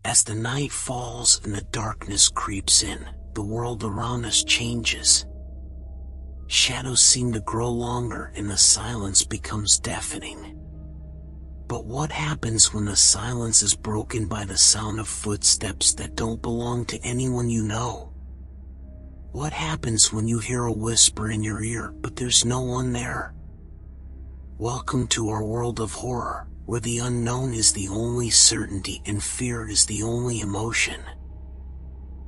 As the night falls and the darkness creeps in, the world around us changes. Shadows seem to grow longer and the silence becomes deafening. But what happens when the silence is broken by the sound of footsteps that don't belong to anyone you know? What happens when you hear a whisper in your ear, but there's no one there? Welcome to our world of horror, where the unknown is the only certainty and fear is the only emotion.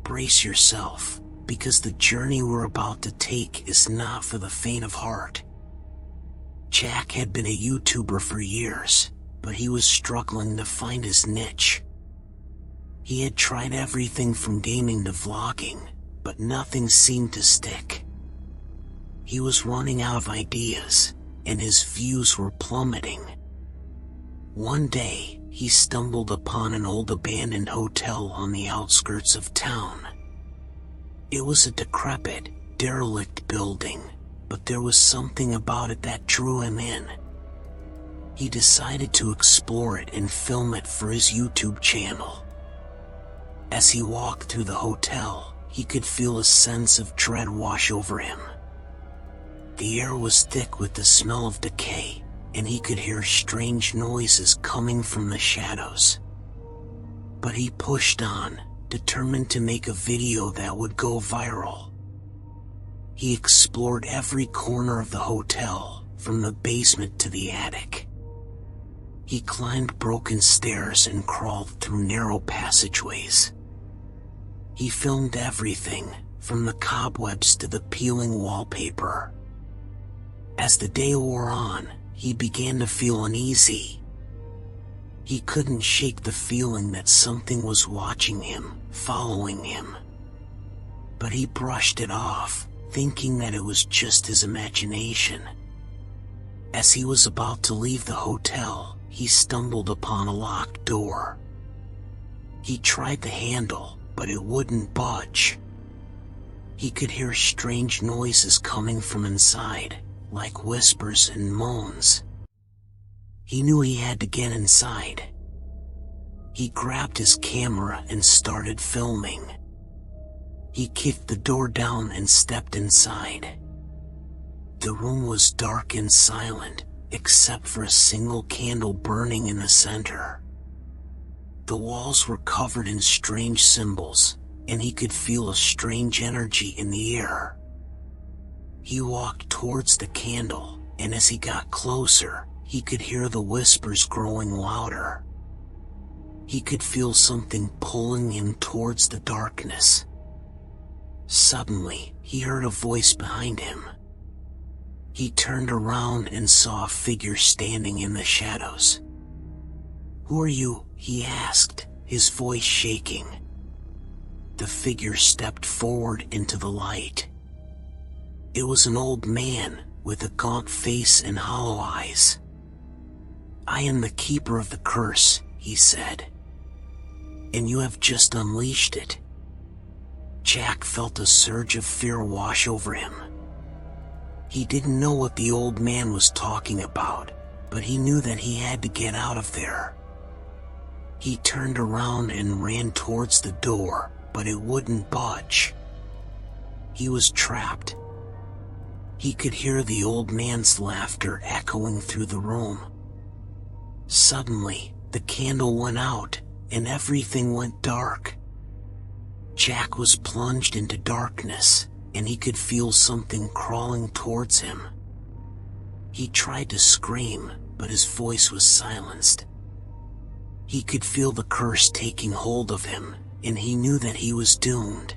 Brace yourself, because the journey we're about to take is not for the faint of heart. Jack had been a YouTuber for years, but he was struggling to find his niche. He had tried everything from gaming to vlogging, but nothing seemed to stick. He was running out of ideas, and his views were plummeting. One day, he stumbled upon an old abandoned hotel on the outskirts of town. It was a decrepit, derelict building, but there was something about it that drew him in. He decided to explore it and film it for his YouTube channel. As he walked through the hotel, he could feel a sense of dread wash over him. The air was thick with the smell of decay, and he could hear strange noises coming from the shadows. But he pushed on, determined to make a video that would go viral. He explored every corner of the hotel, from the basement to the attic. He climbed broken stairs and crawled through narrow passageways. He filmed everything, from the cobwebs to the peeling wallpaper. As the day wore on, he began to feel uneasy. He couldn't shake the feeling that something was watching him, following him. But he brushed it off, thinking that it was just his imagination. As he was about to leave the hotel, he stumbled upon a locked door. He tried the handle, but it wouldn't budge. He could hear strange noises coming from inside, like whispers and moans. He knew he had to get inside. He grabbed his camera and started filming. He kicked the door down and stepped inside. The room was dark and silent, except for a single candle burning in the center. The walls were covered in strange symbols, and he could feel a strange energy in the air. He walked towards the candle, and as he got closer, he could hear the whispers growing louder. He could feel something pulling him towards the darkness. Suddenly, he heard a voice behind him. He turned around and saw a figure standing in the shadows. "Who are you?" he asked, his voice shaking. The figure stepped forward into the light. It was an old man, with a gaunt face and hollow eyes. "I am the keeper of the curse," he said. "And you have just unleashed it." Jack felt a surge of fear wash over him. He didn't know what the old man was talking about, but he knew that he had to get out of there. He turned around and ran towards the door, but it wouldn't budge. He was trapped. He could hear the old man's laughter echoing through the room. Suddenly, the candle went out, and everything went dark. Jack was plunged into darkness, and he could feel something crawling towards him. He tried to scream, but his voice was silenced. He could feel the curse taking hold of him, and he knew that he was doomed.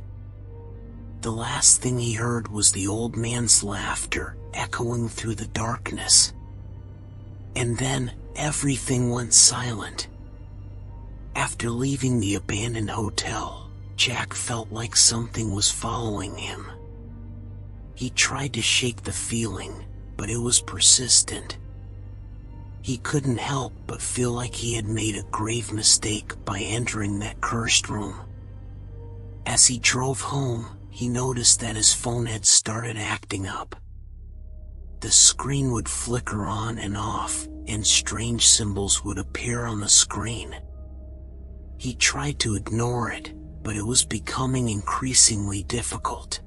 The last thing he heard was the old man's laughter echoing through the darkness. And then, everything went silent. After leaving the abandoned hotel, Jack felt like something was following him. He tried to shake the feeling, but it was persistent. He couldn't help but feel like he had made a grave mistake by entering that cursed room. As he drove home, he noticed that his phone had started acting up. The screen would flicker on and off, and strange symbols would appear on the screen. He tried to ignore it, but it was becoming increasingly difficult.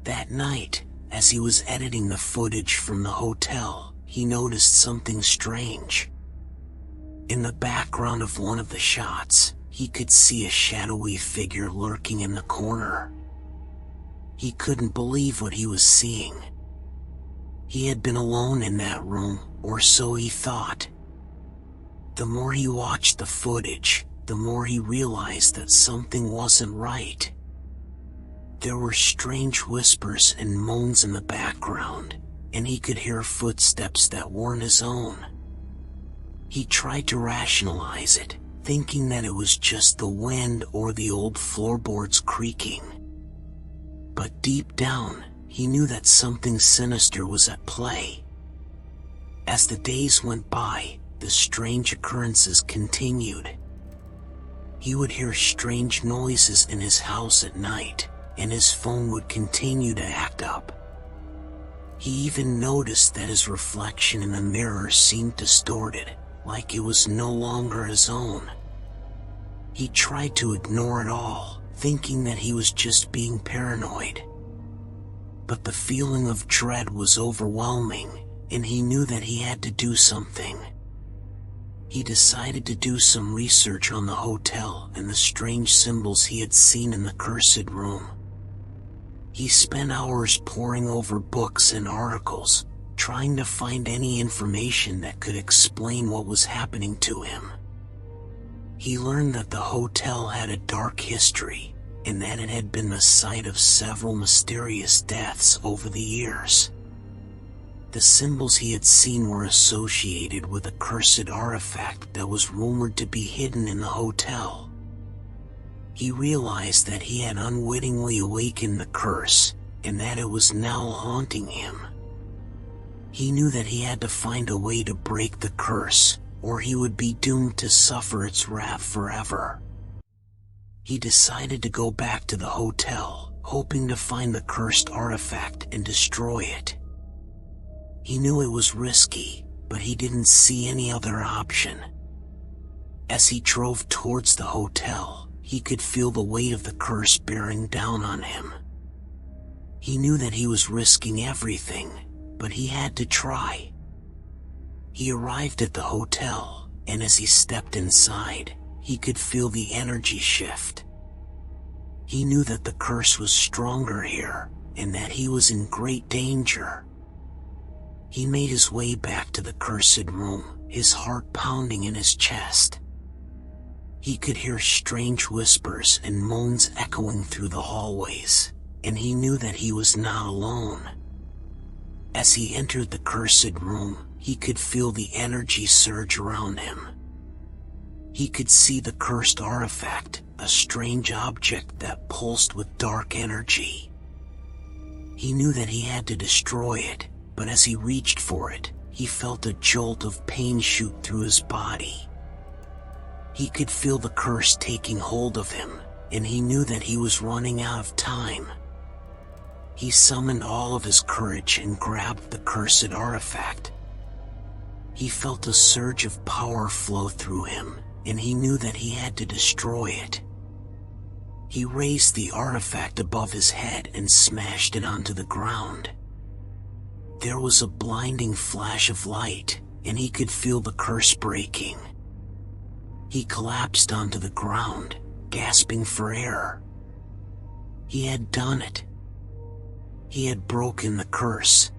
That night, as he was editing the footage from the hotel, he noticed something strange. In the background of one of the shots, he could see a shadowy figure lurking in the corner. He couldn't believe what he was seeing. He had been alone in that room, or so he thought. The more he watched the footage, the more he realized that something wasn't right. There were strange whispers and moans in the background, and he could hear footsteps that weren't his own. He tried to rationalize it, thinking that it was just the wind or the old floorboards creaking. But deep down, he knew that something sinister was at play. As the days went by, the strange occurrences continued. He would hear strange noises in his house at night, and his phone would continue to act up. He even noticed that his reflection in the mirror seemed distorted, like it was no longer his own. He tried to ignore it all, thinking that he was just being paranoid. But the feeling of dread was overwhelming, and he knew that he had to do something. He decided to do some research on the hotel and the strange symbols he had seen in the cursed room. He spent hours poring over books and articles, trying to find any information that could explain what was happening to him. He learned that the hotel had a dark history, and that it had been the site of several mysterious deaths over the years. The symbols he had seen were associated with a cursed artifact that was rumored to be hidden in the hotel. He realized that he had unwittingly awakened the curse, and that it was now haunting him. He knew that he had to find a way to break the curse, or he would be doomed to suffer its wrath forever. He decided to go back to the hotel, hoping to find the cursed artifact and destroy it. He knew it was risky, but he didn't see any other option. As he drove towards the hotel, he could feel the weight of the curse bearing down on him. He knew that he was risking everything, but he had to try. He arrived at the hotel, and as he stepped inside, he could feel the energy shift. He knew that the curse was stronger here, and that he was in great danger. He made his way back to the cursed room, his heart pounding in his chest. He could hear strange whispers and moans echoing through the hallways, and he knew that he was not alone. As he entered the cursed room, he could feel the energy surge around him. He could see the cursed artifact, a strange object that pulsed with dark energy. He knew that he had to destroy it, but as he reached for it, he felt a jolt of pain shoot through his body. He could feel the curse taking hold of him, and he knew that he was running out of time. He summoned all of his courage and grabbed the cursed artifact. He felt a surge of power flow through him, and he knew that he had to destroy it. He raised the artifact above his head and smashed it onto the ground. There was a blinding flash of light, and he could feel the curse breaking. He collapsed onto the ground, gasping for air. He had done it. He had broken the curse.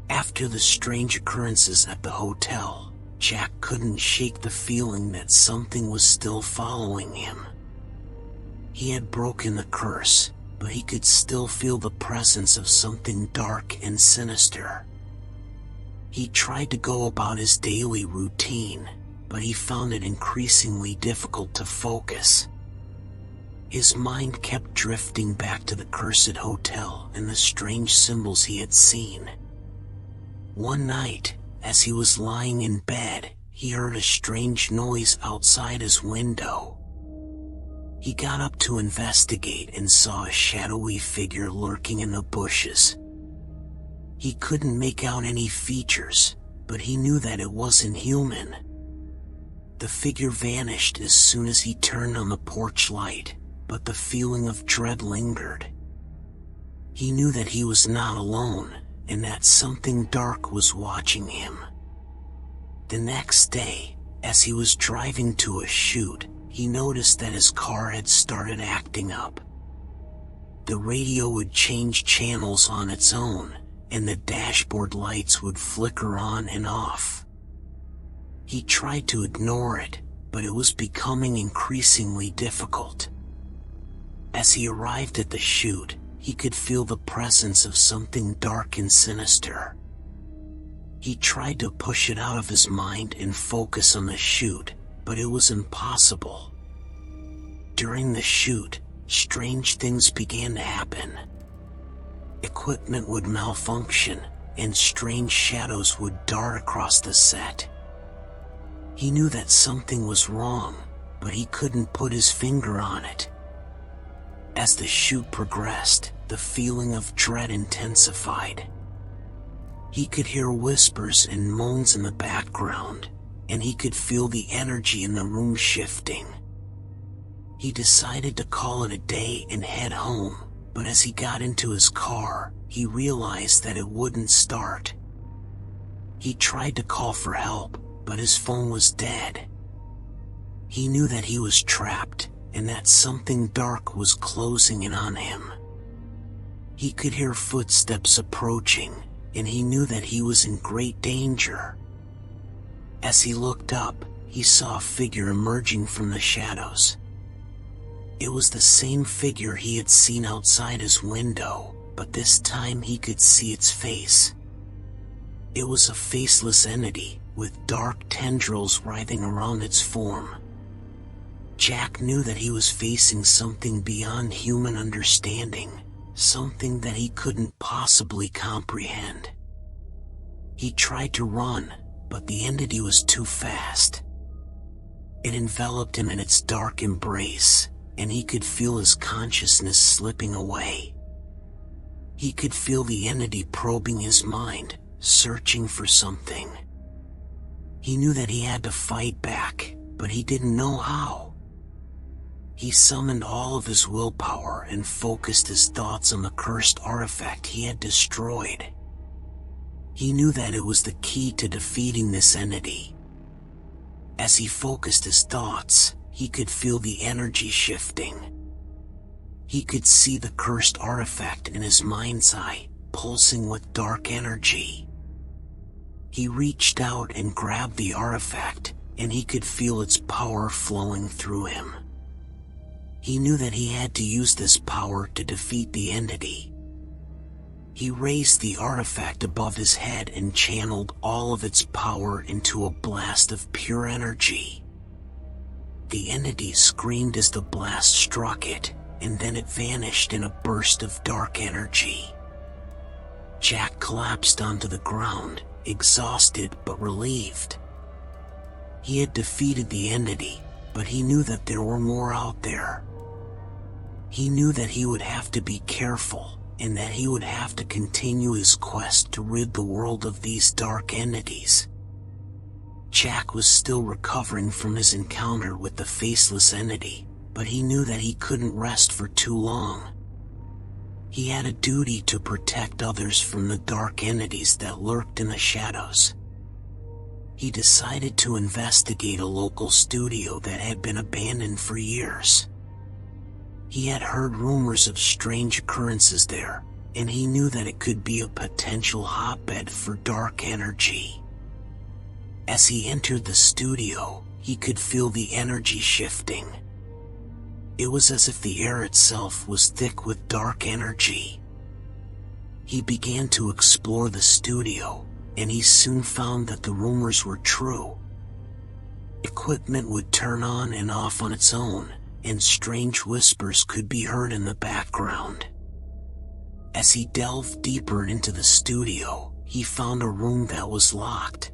After the strange occurrences at the hotel, Jack couldn't shake the feeling that something was still following him. He had broken the curse, but he could still feel the presence of something dark and sinister. He tried to go about his daily routine, but he found it increasingly difficult to focus. His mind kept drifting back to the cursed hotel and the strange symbols he had seen. One night, as he was lying in bed, he heard a strange noise outside his window. He got up to investigate and saw a shadowy figure lurking in the bushes. He couldn't make out any features, but he knew that it wasn't human. The figure vanished as soon as he turned on the porch light, but the feeling of dread lingered. He knew that he was not alone, and that something dark was watching him. The next day, as he was driving to a shoot, he noticed that his car had started acting up. The radio would change channels on its own, and the dashboard lights would flicker on and off. He tried to ignore it, but it was becoming increasingly difficult. As he arrived at the chute, he could feel the presence of something dark and sinister. He tried to push it out of his mind and focus on the chute, but it was impossible. During the shoot, strange things began to happen. Equipment would malfunction, and strange shadows would dart across the set. He knew that something was wrong, but he couldn't put his finger on it. As the shoot progressed, the feeling of dread intensified. He could hear whispers and moans in the background, and he could feel the energy in the room shifting. He decided to call it a day and head home, but as he got into his car, he realized that it wouldn't start. He tried to call for help, but his phone was dead. He knew that he was trapped, and that something dark was closing in on him. He could hear footsteps approaching, and he knew that he was in great danger. As he looked up, he saw a figure emerging from the shadows. It was the same figure he had seen outside his window, but this time he could see its face. It was a faceless entity, with dark tendrils writhing around its form. Jack knew that he was facing something beyond human understanding, something that he couldn't possibly comprehend. He tried to run, but the entity was too fast. It enveloped him in its dark embrace, and he could feel his consciousness slipping away. He could feel the entity probing his mind, searching for something. He knew that he had to fight back, but he didn't know how. He summoned all of his willpower and focused his thoughts on the cursed artifact he had destroyed. He knew that it was the key to defeating this entity. As he focused his thoughts, he could feel the energy shifting. He could see the cursed artifact in his mind's eye, pulsing with dark energy. He reached out and grabbed the artifact, and he could feel its power flowing through him. He knew that he had to use this power to defeat the entity. He raised the artifact above his head and channeled all of its power into a blast of pure energy. The entity screamed as the blast struck it, and then it vanished in a burst of dark energy. Jack collapsed onto the ground, exhausted but relieved. He had defeated the entity, but he knew that there were more out there. He knew that he would have to be careful, and that he would have to continue his quest to rid the world of these dark entities. Jack was still recovering from his encounter with the faceless entity, but he knew that he couldn't rest for too long. He had a duty to protect others from the dark entities that lurked in the shadows. He decided to investigate a local studio that had been abandoned for years. He had heard rumors of strange occurrences there, and he knew that it could be a potential hotbed for dark energy. As he entered the studio, he could feel the energy shifting. It was as if the air itself was thick with dark energy. He began to explore the studio, and he soon found that the rumors were true. Equipment would turn on and off on its own, and strange whispers could be heard in the background. As he delved deeper into the studio, he found a room that was locked.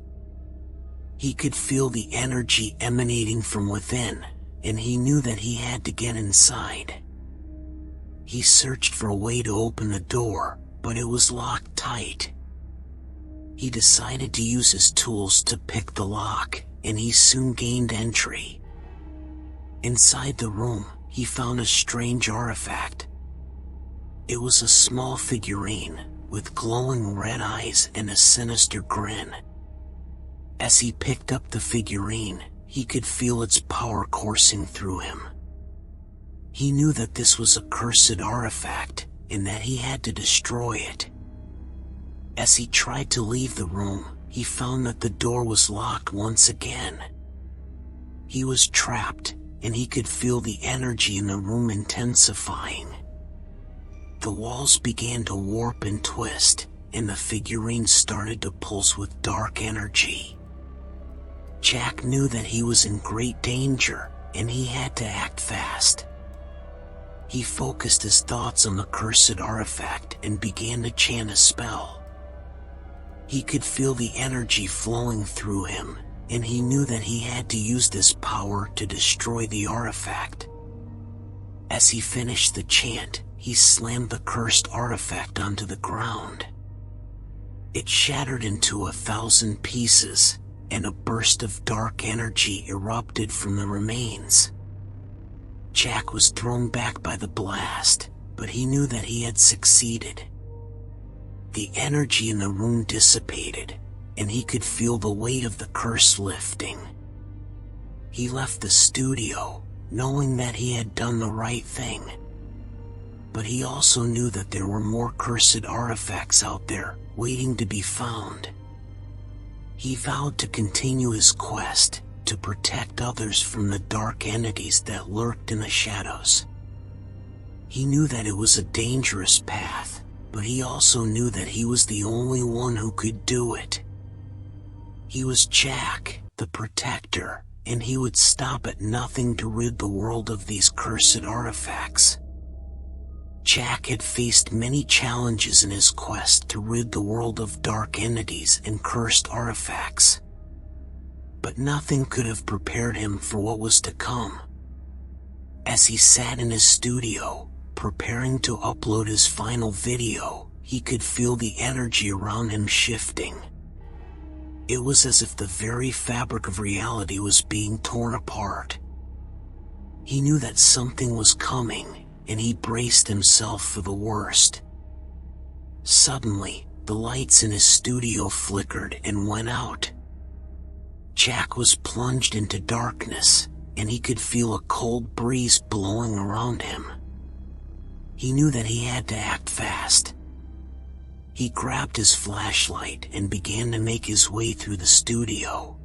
He could feel the energy emanating from within, and he knew that he had to get inside. He searched for a way to open the door, but it was locked tight. He decided to use his tools to pick the lock, and he soon gained entry. Inside the room, he found a strange artifact. It was a small figurine, with glowing red eyes and a sinister grin. As he picked up the figurine, he could feel its power coursing through him. He knew that this was a cursed artifact, and that he had to destroy it. As he tried to leave the room, he found that the door was locked once again. He was trapped, and he could feel the energy in the room intensifying. The walls began to warp and twist, and the figurine started to pulse with dark energy. Jack knew that he was in great danger, and he had to act fast. He focused his thoughts on the cursed artifact and began to chant a spell. He could feel the energy flowing through him, and he knew that he had to use this power to destroy the artifact. As he finished the chant, he slammed the cursed artifact onto the ground. It shattered into 1,000 pieces, and a burst of dark energy erupted from the remains. Jack was thrown back by the blast, but he knew that he had succeeded. The energy in the room dissipated, and he could feel the weight of the curse lifting. He left the studio, knowing that he had done the right thing. But he also knew that there were more cursed artifacts out there, waiting to be found. He vowed to continue his quest, to protect others from the dark entities that lurked in the shadows. He knew that it was a dangerous path, but he also knew that he was the only one who could do it. He was Jack, the protector, and he would stop at nothing to rid the world of these cursed artifacts. Jack had faced many challenges in his quest to rid the world of dark entities and cursed artifacts. But nothing could have prepared him for what was to come. As he sat in his studio, preparing to upload his final video, he could feel the energy around him shifting. It was as if the very fabric of reality was being torn apart. He knew that something was coming, and he braced himself for the worst. Suddenly, the lights in his studio flickered and went out. Jack was plunged into darkness, and he could feel a cold breeze blowing around him. He knew that he had to act fast. He grabbed his flashlight and began to make his way through the studio.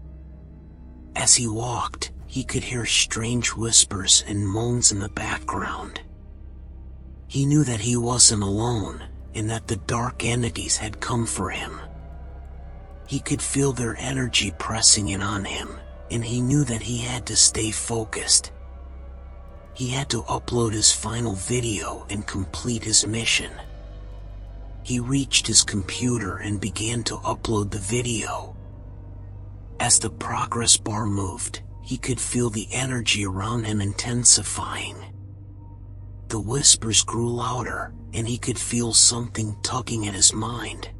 As he walked, he could hear strange whispers and moans in the background. He knew that he wasn't alone, and that the dark entities had come for him. He could feel their energy pressing in on him, and he knew that he had to stay focused. He had to upload his final video and complete his mission. He reached his computer and began to upload the video. As the progress bar moved, he could feel the energy around him intensifying. The whispers grew louder, and he could feel something tugging at his mind.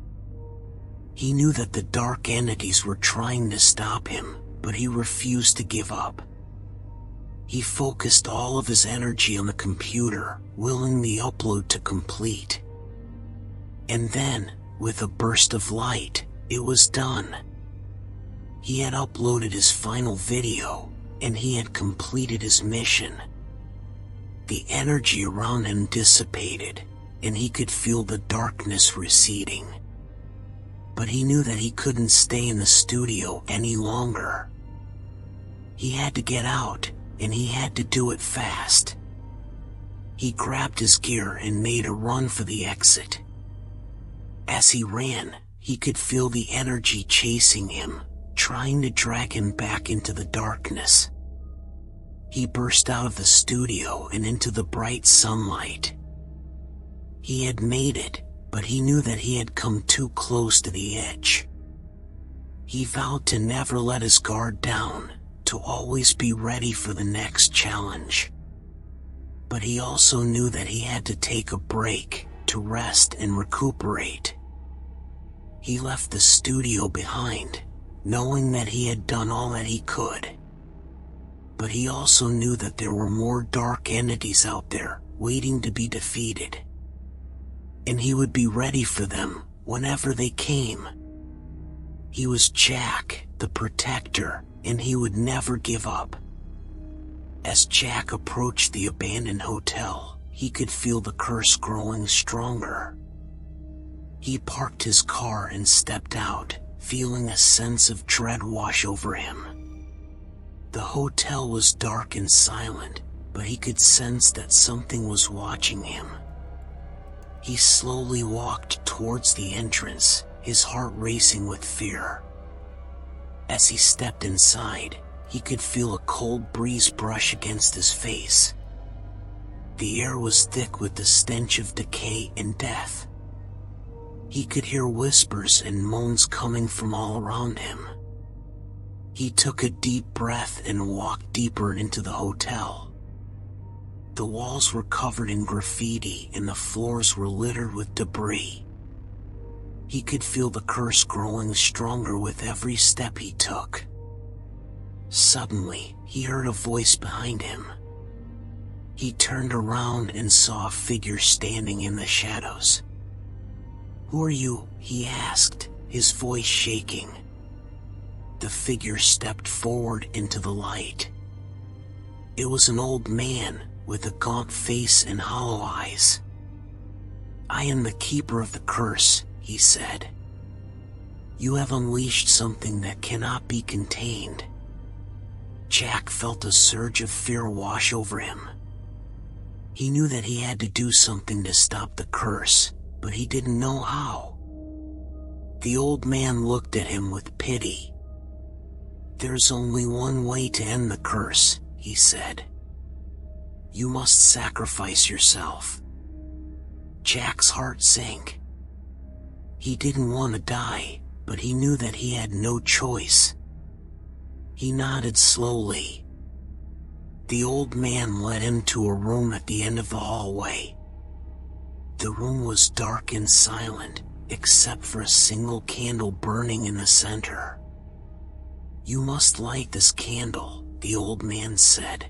He knew that the dark entities were trying to stop him, but he refused to give up. He focused all of his energy on the computer, willing the upload to complete. And then, with a burst of light, it was done. He had uploaded his final video, and he had completed his mission. The energy around him dissipated, and he could feel the darkness receding. But he knew that he couldn't stay in the studio any longer. He had to get out, and he had to do it fast. He grabbed his gear and made a run for the exit. As he ran, he could feel the energy chasing him, trying to drag him back into the darkness. He burst out of the studio and into the bright sunlight. He had made it, but he knew that he had come too close to the edge. He vowed to never let his guard down, to always be ready for the next challenge. But he also knew that he had to take a break, to rest and recuperate. He left the studio behind, knowing that he had done all that he could. But he also knew that there were more dark entities out there, waiting to be defeated. And he would be ready for them, whenever they came. He was Jack, the protector, and he would never give up. As Jack approached the abandoned hotel, he could feel the curse growing stronger. He parked his car and stepped out, feeling a sense of dread wash over him. The hotel was dark and silent, but he could sense that something was watching him. He slowly walked towards the entrance, his heart racing with fear. As he stepped inside, he could feel a cold breeze brush against his face. The air was thick with the stench of decay and death. He could hear whispers and moans coming from all around him. He took a deep breath and walked deeper into the hotel. The walls were covered in graffiti and the floors were littered with debris. He could feel the curse growing stronger with every step he took. Suddenly, he heard a voice behind him. He turned around and saw a figure standing in the shadows. "Who are you?" he asked, his voice shaking. The figure stepped forward into the light. It was an old man, with a gaunt face and hollow eyes. "I am the keeper of the curse," he said. "You have unleashed something that cannot be contained." Jack felt a surge of fear wash over him. He knew that he had to do something to stop the curse, but he didn't know how. The old man looked at him with pity. "There's only one way to end the curse," he said. "You must sacrifice yourself." Jack's heart sank. He didn't want to die, but he knew that he had no choice. He nodded slowly. The old man led him to a room at the end of the hallway. The room was dark and silent, except for a single candle burning in the center. "You must light this candle," the old man said.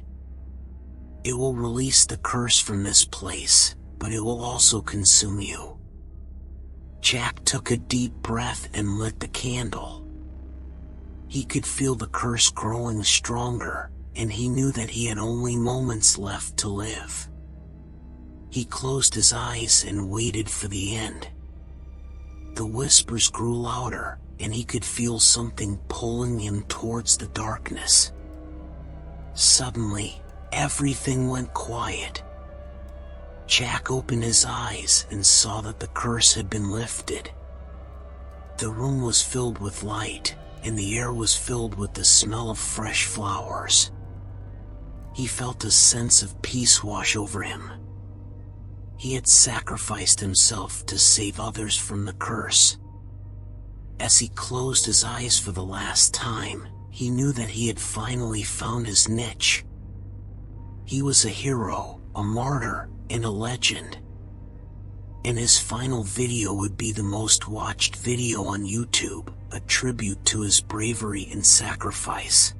"It will release the curse from this place, but it will also consume you." Jack took a deep breath and lit the candle. He could feel the curse growing stronger, and he knew that he had only moments left to live. He closed his eyes and waited for the end. The whispers grew louder, and he could feel something pulling him towards the darkness. Suddenly, everything went quiet. Jack opened his eyes and saw that the curse had been lifted. The room was filled with light, and the air was filled with the smell of fresh flowers. He felt a sense of peace wash over him. He had sacrificed himself to save others from the curse. As he closed his eyes for the last time, he knew that he had finally found his niche. He was a hero, a martyr, and a legend. And his final video would be the most watched video on YouTube, a tribute to his bravery and sacrifice.